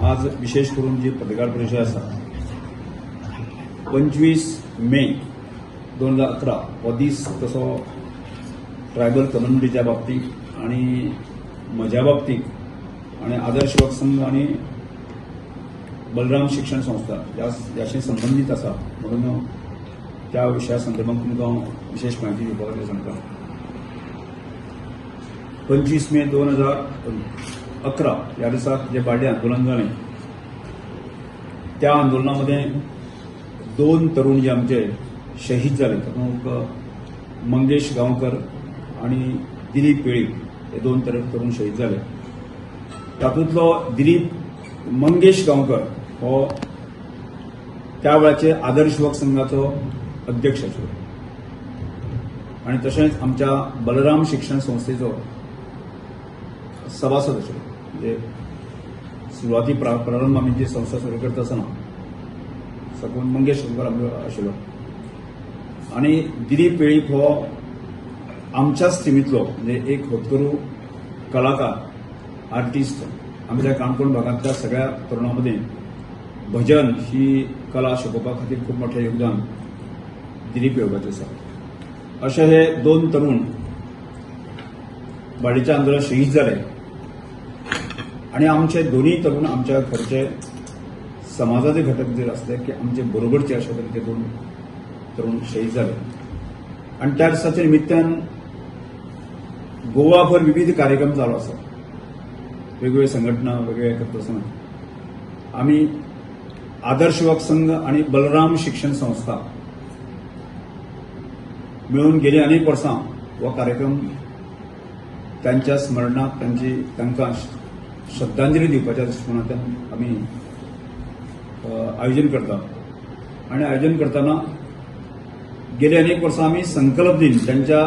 आज विशेष करून जी पत्रकार परिषद आसा 25 मे 2011 हो दीस तसो ट्रायबल कम्युनिटीच्या बाबतीत आणि म्हज्या बाबतीत आणि आदर्श युवक संघ आणि बलराम शिक्षण संस्था याशी संबंधित आसा म्हणून त्या विशया संदर्भात तुमकां विशेष म्हायती दिवपा खातीर सांगता. 25 मे 2011 या दिसाक जे बार्डे आंदोलन जालें त्या आंदोलनामध्ये 2 तरुण जे आमचे शहीद झाले तातूंत मंगेश गांवकर आणि दिलीप पेळी हे 2 तरुण शहीद झाले. तातूंतलो दिलीप मंगेश गांवकर हो त्या वेळाचे आदर्श युवक संघाचो अध्यक्ष आशिल्लो आणि तशेंच आमच्या बलराम शिक्षण संस्थेचो सभासद आशिल्लो. म्हणजे सुरवाती प्रारंभ आमी जी संस्था सुरू करता आसतना सकून मंगेश गांवकर आशिल्लो आणि दिलीप पेळी हो आमच्याच टिमींतलो म्हणजे एक होतकरू कलाकार आर्टिस्ट. आमच्या काणकोण भागांतल्या सगळ्या तरुणांमध्ये भजन ही कला शिकोवपा खातीर खूब मोठें योगदान दिलीप पेळगाचें आसा. अशे हे 2 तरुण बार्देच्या आंदोलनात शहीद जाले आणि आमचे दोन्ही तरुण आमच्या घरचे समाजाचे घटक जे आसले की आमचे बरोबरचे अशे तरेचे 2 तरुण शहीद जाले. आणि त्या दिसाच्या निमित्तान गोवाभर विविध कार्यक्रम चालू आसा. वेगवेगळ्या संघटना वेगवेगळे करता आसतना आमी आदर्श युवक संघ आणि बलराम शिक्षण संस्था मिळून गेली अनेक वर्सां हो कार्यक्रम त्यांच्या स्मरणात तांकां श्रद्धांजली दिवपाच्या दृश्टिकोनांतल्यान आमी आयोजन करता. आणि आयोजन करताना गेली अनेक वर्सां आमी संकल्प दिन त्यांच्या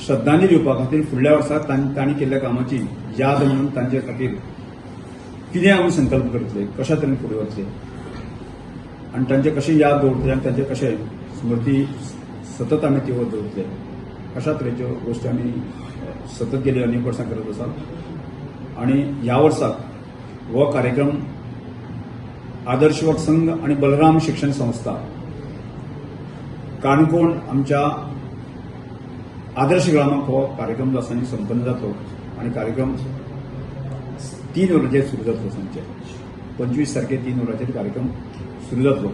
श्रद्धांजली दिवपा खातीर फुडल्या वर्साक तांणी केल्ल्या कामाची याद म्हणून तांचे खातीर कितें आमी संकल्प करतले, कशा तरेन फुडें वतले आणि तांचे कशें याद दवरतले आनी तांचे कशें स्मृती सतत आमी त्यो दवरतले अशा तरेच्यो गोश्टी आमी सतत गेली अनेक वर्सां करत आसा. आणि ह्या वर्साक हो कार्यक्रम आदर्श युवक संघ आणि बलराम शिक्षण संस्था काणकोण आमच्या आदर्श ग्रामाक हो कार्यक्रम जो आसा संपन्न जातलो आणि कार्यक्रम 3 वरांचेर सुरू जातलो. सांजचे 25 तारखेर 3 वरांचेर कार्यक्रम सुरू जातलो.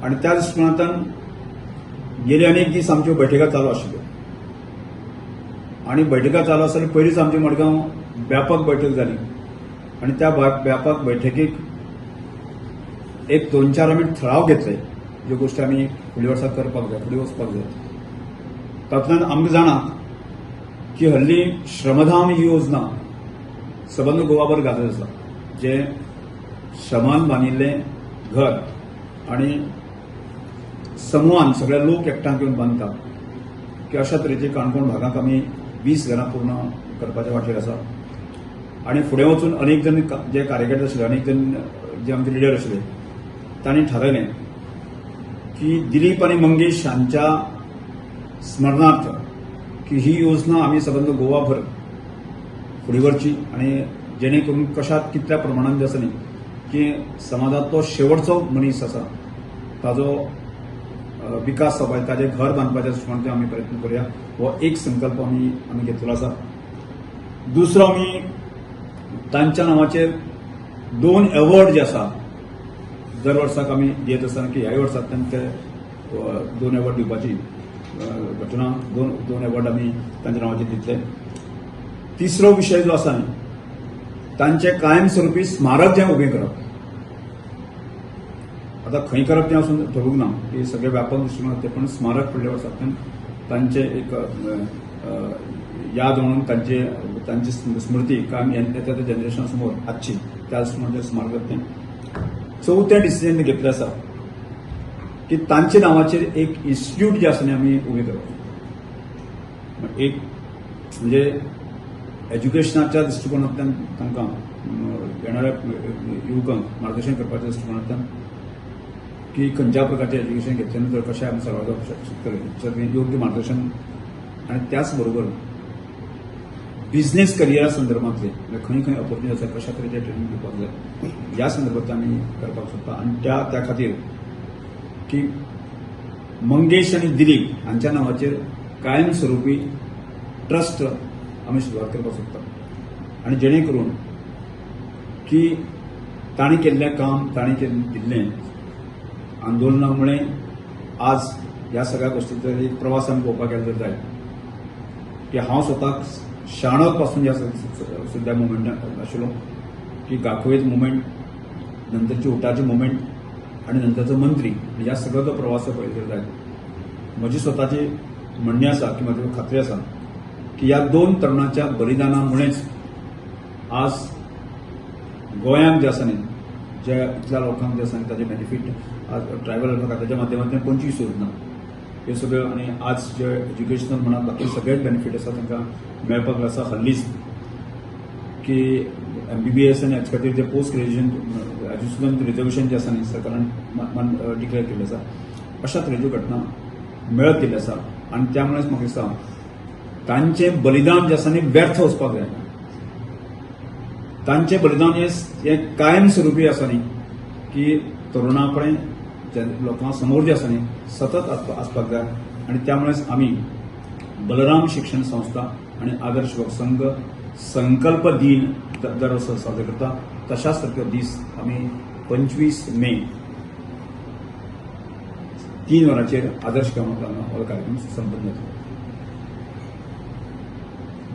आणि त्या दृश्टिकोनांतल्यान गेले अनेक दीस आमच्यो बैठका चालू आशिल्ल्यो आणि बैठका चालू आसतना पयलींच आमचे मडगांव व्यापक बैठक जाली आणि त्या व्यापक बैठकीक एक 2-4 आमी थळाव घेतले ज्यो गोश्टी आमी फुडल्या वर्साक करपाक जाय, फुडें वचपाक जाय. तातूंतल्यान आमकां जाणा की हल्ली श्रमधाम ही योजना सबंद गोवाभर गाजत आसा. जे श्रमान बांदिल्लें घर आणि समूहान सगळे लोक एकठांय येवन बांदता की अशा तरेचे काणकोण भागाक आमी 20 घरां पूर्ण करपाच्या वाटेर आसा. आणि फुडें वचून अनेक जण जे कार्यकर्ते आशिल्ले, अनेक जण जे आमचे लिडर आशिल्ले तांणी थारायलें की दिलीप आणि मंगेश हांच्या स्मरणार्थ की ही योजना आमी सबंद गोवाभर फुडें व्हरची आणि जेणे करून कशात कितल्या प्रमाणात जे आसा न्ही की समाजांतलो शेवटचो मनीस आसा ताजो विकास जावपाक ताजें घर बांदपाच्या दृश्टिकोनांतल्यान आमी प्रयत्न करूया. हो एक संकल्प आमी घेतलो आसा. दुसरो आमी तांच्या नांवाचेर 2 अवॉर्ड जे आसा दर वर्साक आमी दित आसतना की ह्याय वर्साक तांचे 2 अवॉर्ड दिवपाची घटना 2 अवॉर्ड आमी तांच्या नांवाचेर दितले. तिसरो विशय जो आसा न्ही तांचे कायमस्वरुपी स्मारक जें उबें करप. आता खंय करप तें वचून ठरूंक ना की सगळे व्यापक दृश्टिकोनांत ते पण स्मारक फुडल्या वर्सांतल्यान तांचे एक याद म्हणून तांची स्मृती काम येता त्या जनरेशना समोर आजची त्या दृश्टिकोनाचेर स्मारक तें. चवथें डिसिजन घेतलें आसा की तांचे नांवाचेर एक इन्स्टिट्यूट जे आसा न्ही आमी उबें करप. एक म्हणजे एज्युकेशनाच्या दृश्टिकोनांतल्यान तांकां येणाऱ्या युवकांक मार्गदर्शन करपाच्या दृश्टिकोनांतल्यान की खंयच्या प्रकारचें एज्युकेशन घेतले नंतर कशें आमी सर्वायव जावंक शकतले योग्य मार्गदर्शन आणि त्याच बरोबर बिझनेस करियरा संदर्भातले खंय खंय ऑपॉर्च्युनिटी आसा कशा तरेचे ट्रेनिंग दिवपाक जाय ह्या संदर्भात आमी करपाक सोदता आनी त्या खातीर की मंगेश आनी दिलीप हांच्या नांवाचेर कायमस्वरुपी ट्रस्ट आमी सुरवात करपाक सोदता आनी जेणे करून की तांणी केल्लें काम तांणी दिल्लें आंदोलनामुळे आज ह्या सगळ्या गोष्टीचो एक प्रवास आमी पळोवपाक गेलो जाय की हांव स्वताक शाणोत पासून ह्या सद्या मुवमेंटांत आशिल्लो की गाखवेज मुवमेंट नंतरची उठाची मुवमेंट आनी नंतरचो मंत्री ह्या सगळ्याचो प्रवास पळयलो जाय म्हजी स्वताची म्हणणी आसा की म्हाजी खात्री आसा की ह्या दोन तरणाच्या बलिदानामुळेच आज गोंयांत जे आसा न्ही जे इतल्या लोकांक जे आसा न्ही ताजे बेनिफीट आज ट्रायबल खात्याच्या माध्यमांतल्यान 25 योजना हे सगळ्यो आनी आज जे एज्युकेशनल म्हणा बाकी सगळेच बेनिफीट आसा तांकां मेळपाक आसा हल्लीच की MBBS आनी हेचे खातीर जे पोस्ट ग्रॅज्युएशन हाजे रिजर्वेशन जे आसा न्ही सरकारान डिक्लेअर केल्लें आसा अशा तरेच्यो घटना मेळत गेल्ल्यो आसा आनी त्यामुळेच म्हाका दिसता तांचें बलिदान जे आसा न्ही व्यर्थ वचपाक जायना तांचें बलिदान हे कायमस्वरुपी आसा न्ही की तरुणा कडेन जे लोकां समोर जे आसा न्ही सतत आसपाक जाय आनी त्यामुळेच आमी बलराम शिक्षण संस्था आनी आदर्श युवक संघ संकल्प दिन दर वर्सा साजरो करता तशाच सारको दीस आमी 25 मे 3 वरांचेर आदर्श क्रमांकान हो कार्यक्रम संपन्न जातलो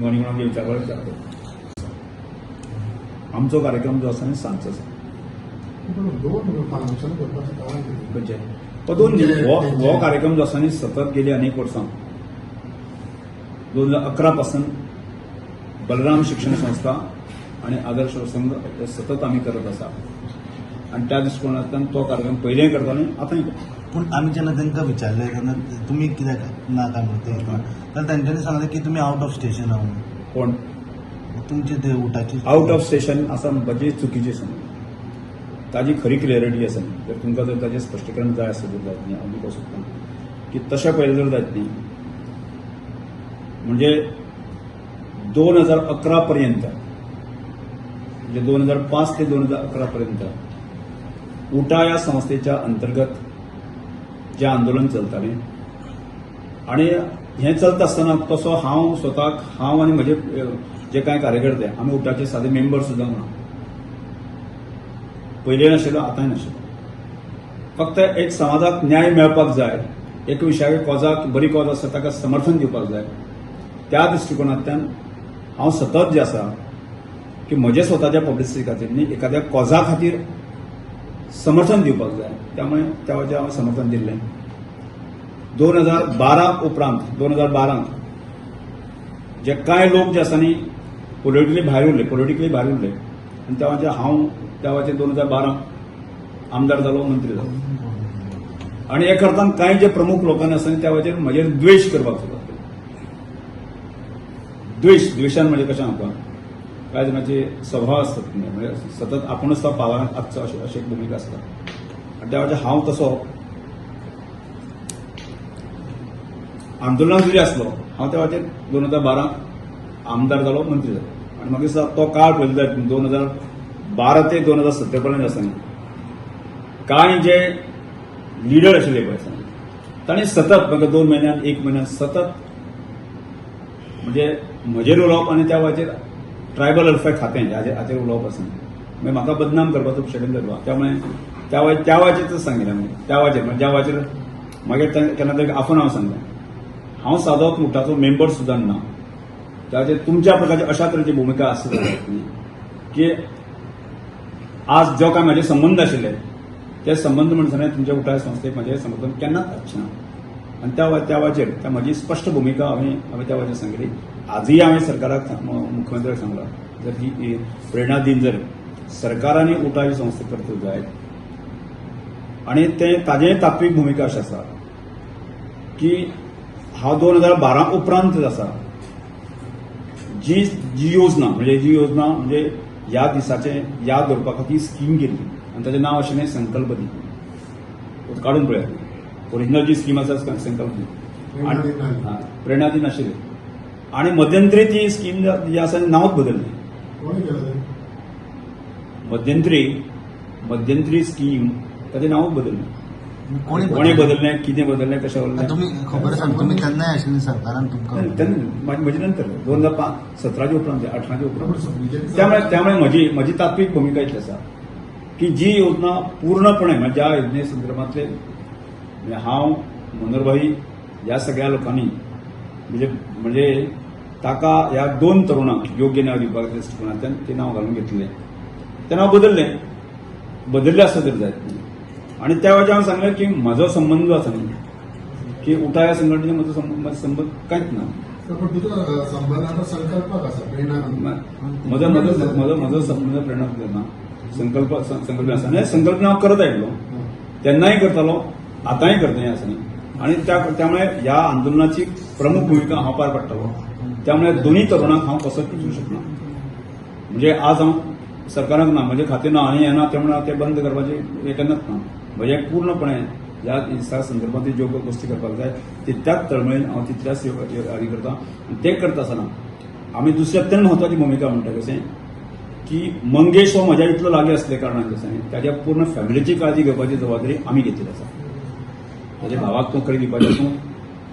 म्हणून विचारता आमचो कार्यक्रम जो आसा न्ही सांजचो आसा हो कार्यक्रम जो आसा न्ही सतत गेली अनेक वर्सां 2011 पासून बलराम शिक्षण संस्था आनी आदर्श संघ हे सतत आमी करत आसा आनी त्या दृश्टिकोनांतल्यान तो कार्यक्रम पयलेंय करताले आतांय करता पूण आमी जेन्ना तांकां विचारलें तेन्ना तुमी कित्याक नाका म्हणून जाल्यार तांच्यांनी सांगलें की तुमी आउट ऑफ स्टेशन आहा म्हणून कोण तुमचे ते उठाची आउट ऑफ स्टेशन आसा म्हणपाची चुकीची समज ताजी खरी क्लियरिटी आसा जर तुमकां जर ताजें स्पश्टीकरण जाय आसत जायत न्ही आमी कसो सोदता की तशें पयलें जर जायत न्ही म्हणजे 2011 पर्यंत म्हणजे 2005 ते 2011 पर्यंत उटा ह्या संस्थेच्या अंतर्गत जे आंदोलन चलतालें आनी हें चलता आसतना तसो हांव स्वताक हांव आनी म्हजे जे कांय कार्यकर्ते आमी उटाचे सादे मेंबर सुद्दां ना पयलीं नाशिल्लो आतांय नाशिल्लो फक्त एक समाजाक न्याय मेळपाक जाय एक विशयाची कॉजाक बरी कॉज आसा ताका समर्थन दिवपाक जाय त्या दृश्टिकोनांतल्यान हांव सतत जे आसा की म्हजे स्वताच्या पब्लिसिटी खातीर न्ही एखाद्या कॉजा खातीर समर्थन दिवपाक जाय त्यामुळे त्या वेळाचेर हांवें समर्थन दिल्लें 2012 उपरांत 2012 जे कांय लोक जे आसा न्ही पॉलिटिकली भायर उरले आनी त्या वेळाचेर हांव त्या वेळाचेर 2012 आमदार जालो मंत्री जालो आनी हे करताना कांय जे प्रमुख लोकांनी आसा न्ही त्या वेळाचेर म्हजेर द्वेश करपाक सुरवात केली द्वेशान म्हणजे कशें म्हाका कांय जाणांचे स्वभाव आसतात म्हणजे सतत आपुणूच तो पावलांत आसचो अशी एक भुमिका आसता आनी त्या वेळाचेर हांव तसो आंदोलनांत जरी आसलो हांव त्या वेळाचेर 2012 आमदार जालो मंत्री जालो आनी म्हाका दिसता तो काळ पयलो जायत 2012 ते 2017 पर्यंत आसा न्ही कांय जे लिडर आशिल्ले पळय आसा तांणी सतत म्हाका 2 म्हयन्यान 1 म्हयन्यान सतत म्हणजे म्हजेर उलोवप आनी त्या वेळाचेर ट्रायबल वेलफेअर खातें हाचेर उलोवप आसा मागीर म्हाका बदनाम करपाचो षडयंत्र करपा त्यामुळे त्या वेळाचेर सांगितलें मागीर त्या वेळाचेर म्हणजे ज्या वेळाचेर मागीर केन्ना तरी आपूण हांव सांगलें हांव सादो मुठाचो मेंबर सुद्दां ना त्याचेर तुमच्या प्रकारची अशा तरेची भुमिका आसत की आज जो काय म्हाजे संबंध आशिल्ले ते संबंध म्हणसर तुमच्या उठाय संस्थेक म्हाजें समर्थन केन्नाच आसचें ना आनी त्या वेळाचेर त्या म्हजी स्पश्ट भुमिका हांवें त्या वेळाचेर सांगली आजूय हांवें सरकाराक मुख्यमंत्र्याक सांगलां जर ही प्रेरणा दिन जर सरकारांनी उठाय संस्थे करतल्यो जायत आनी ताजेय तात्वीक भुमिका अशी आसा की हांव 2012 उपरांत आसा जी योजना म्हणजे ह्या दिसाचे याद दवरपा खातीर स्कीम केल्ली आनी ताचें नांव आशिल्लें संकल्प दिन काडून पळयात ओरिजिनल जी स्कीम आसा संकल्प दिन प्रेरणा दिन आशिल्ली आणि मध्यंतरी ती स्कीम जी आसा नांवच बदललें. कोणी केलं ते? मध्यंतरी स्कीम ताचें नांवच बदललें. कोणे बदललें, कितें बदललें, कशें बदललें तुम्ही खबर सांग तुम्ही तेन्नाय आशिल्ली सरकारान तुमकां म्हजे नंतर 2017च्या उपरांत 18च्या उपरांत. BJP त्यामुळे म्हजी तात्विक भूमिका इतली आसा की जी योजना पूर्णपणे म्हणजे ज्या योजने संदर्भातले म्हणजे हांव मनोहरभाई ह्या सगळ्या लोकांनी म्हणजे ताका ह्या 2 तरुणांक योग्य नांव दिवपाक दृश्टिकोनांतल्यान ते नांव घालून घेतलें. तें नांव बदललें आसत तरी जायत न्ही. आणि त्या वेळार हांवें सांगलें की म्हजो संबंद जो आसा न्ही की उठा ह्या संघटनेचे म्हजो संबंद कांयच ना. पण तुझा संबंधाचा संकल्पक असा प्रेरणा म्हजो संबंद प्रेरणा ना. संकल्प आसा आनी संकल्पना हांव करत आयिल्लो, तेन्नाय करतालो, आतांय करता हें आसा न्ही. आणि त्यामुळे ह्या आंदोलनाची प्रमुख भूमिका हांव पार पडटालो. त्यामुळे दोन्ही तरुणांक हांव कसोच विचारूं शकना. म्हणजे आज हांव सरकाराक ना म्हजें खातें ना आनी हें ना त्यामुळे हांव तें बंद करपाचें हें केन्नाच ना. म्हजें पूर्णपणे ह्या ह्या संदर्भांत ज्यो गोश्टी करपाक जाय तितल्याच तळमळीन हांव तितल्याच हारी करता. आनी तें करता आसतना आमी दुसरी अत्यंत म्हत्वाची भूमिका म्हणटा कशें की मंगेश हो म्हज्या इतलो लागीं असले कारणान कशें ताज्या पूर्ण फॅमिलीची काळजी घेवपाची जबाबदारी आमी घेतली आसा. ताज्या भावाक तो कडेन दिवपाचें आसूं,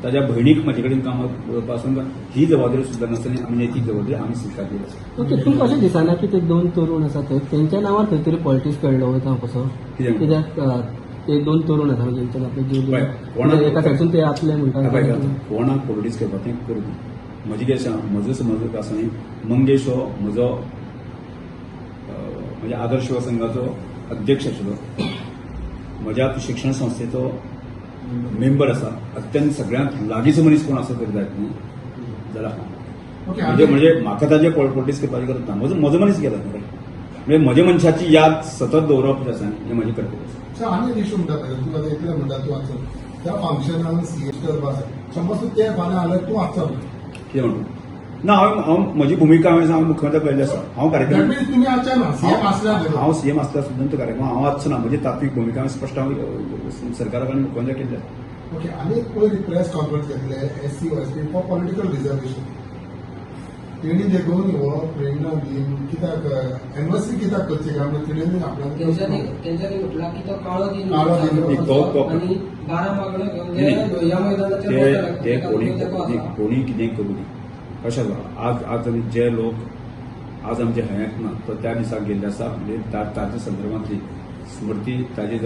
ताज्या भयणीक म्हजे कडेन कामाक पासून ही जबाबदारी सुद्दां नासतना आमी नैतीक जबाबदारी आमी स्विकारली आसा. ओके, तुमकां अशें दिसना की ते 2 तरुण आसा ते तेंच्या नांवार खंय तरी पॉलिटिक्स खेळलो वता कसो? कित्याक ते 2 तरुण आसा म्हणजे तेंच्यान आपले जीव पळय, दिले. एका सायडसून ते आपले म्हणटा कोणाक पॉलिटिक्स करपाक तें करूं. म्हजी कितें आसा म्हजो समज आसा न्ही मंगेश हो म्हजो म्हणजे आदर्श युवा संघाचो अध्यक्ष आशिल्लो, म्हज्या शिक्षण संस्थेचो मेंबर आसा, अत्यंत सगळ्यांत लागींचो मनीस कोण आसा तरी जायत न्ही जाल्यार म्हणजे म्हाका ताजें पॉलिटिक्स करपाची गरज ना. म्हजो मनीस गेला म्हणजे म्हज्या मनशाची याद सतत दवरप जे आसा हें म्हजें कर्तव्य आसा. आनी इशू म्हणटा पळय तूं आतां इतलें म्हणटा तूं आसा त्या फंक्शनान सीएस करपाक जाय. समज तूं ते फाल्यां आल्यार तूं आसता कितें म्हणून ना हांव म्हजी भूमिका हांवें मुख्यमंत्री पयली आसा. हांव कार्यक्रम तुमी आसचे ना सीएम आसल्यार हांव सीएम आसल्यार सुद्दां तो कार्यक्रम हांव आसचो ना. म्हजी तात्वीक भूमिका हांवें स्पश्ट सरकाराक आनी मुख्यमंत्र्याक केल्ली आसा. ओके. आनी पयली प्रेस कॉन्फरन्स घेतले SC OSP for political reservation. तेणी देखून हो प्रेरणा दिन कित्याक एनवर्सरी कित्याक करची काय म्हणजे तेणी तेंच्यांनी म्हटला की तो काळो दिन काळो दिन तो आणि 12 मागण्यो घेऊन जे ह्या मैदानाचेर ते कोणी कितें करूं दी. कशें आज जे लोक आज आमचे हयात ना तो त्या दिसाक गेल्ले आसा म्हणजे ताच्या संदर्भांतली स्मृती ताजी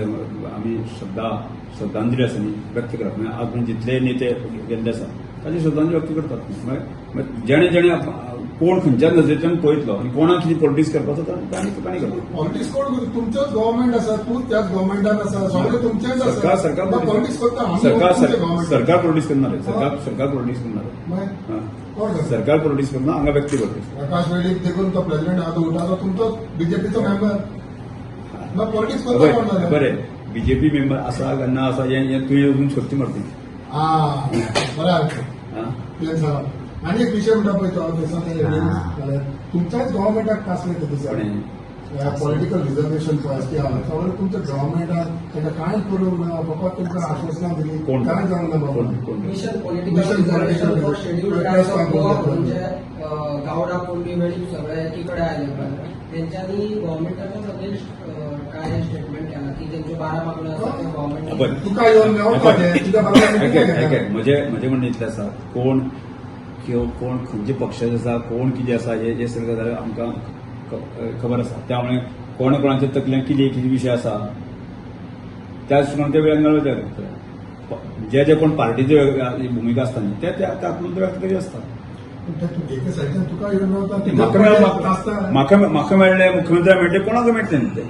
आमी श्रद्धांजली आसा न्ही व्यक्त करप. म्हणजे आज जितले नेते गेल्ले आसा ताजी श्रद्धांजली व्यक्त करतात. जेणे जेणे कोण खंयच्या नजरेंतल्यान पळयतलो आनी कोणाक कितें पॉलिटिक्स करपाचो ताणी करता. पॉलिटिक्स कोण तुमचोच गव्हर्नमेंट आसा तूं त्याच गव्हर्नमेंटान आसा सगळें तुमचेंच आसा. पॉलिटिक्स करता सरकार पॉलिटिक्स करणार सरकार पॉलिटिक्स करणार सरकार पॉलिटिक्स करना हांगा व्यक्ती पॉलिटिक्स. प्रकाश वेळीक देखून तो प्रेसिडेंट आहा तो उठाचो तुमचो बीजेपीचो मेंबर पॉलिटिक्स करता कोण जालें. बरें बीजेपी मेंबर आसा काय ना आसा हें तुवें अजून सोदची मारती. बरें आनी एक विशय म्हणटा पळय तो दिसा तुमच्याच गव्हर्नमेंटाक पासमेंट दिसा पॉलिटिकल रिजर्वेशन पळय सगळें तुमच्या गव्हर्नमेंटान ताका कांय करूंक ना फकत तुमकां आश्वासनां दिली कांय जावंक ना बाबा. Mission political reservation for scheduled tribes of Goa म्हणजे गावडा कोंडी वेळीप सगळे एकीकडे आयले. त्यांच्यानी गव्हर्नमेंटाच्याच अगेन्स्ट काय स्टेटमेंट केला की त्यांच्यो 12 मागण्यो आसा त्यो गव्हर्नमेंट तुका येवन मेळपाचें तुज्या बरोबर म्हजें म्हणणें इतलें आसा कोण खंयचे पक्षाचे आसा कोण कितें आसा हे सगळें गजाली आमकां खबर आसा. त्यामुळे कोणाच्या तकलेंत कितें विशय आसा त्या दृश्टीकोनान ते वेळ मेळोवचे जे कोण पार्टीची भूमिका आसता न्ही ते तातूंत व्यक्त करीत आसता. एके सायडीन तुका येवन मेळटा म्हाका मेळ्ळे मुख्यमंत्र्याक मेळटे कोणाक मेळटले न्ही ते.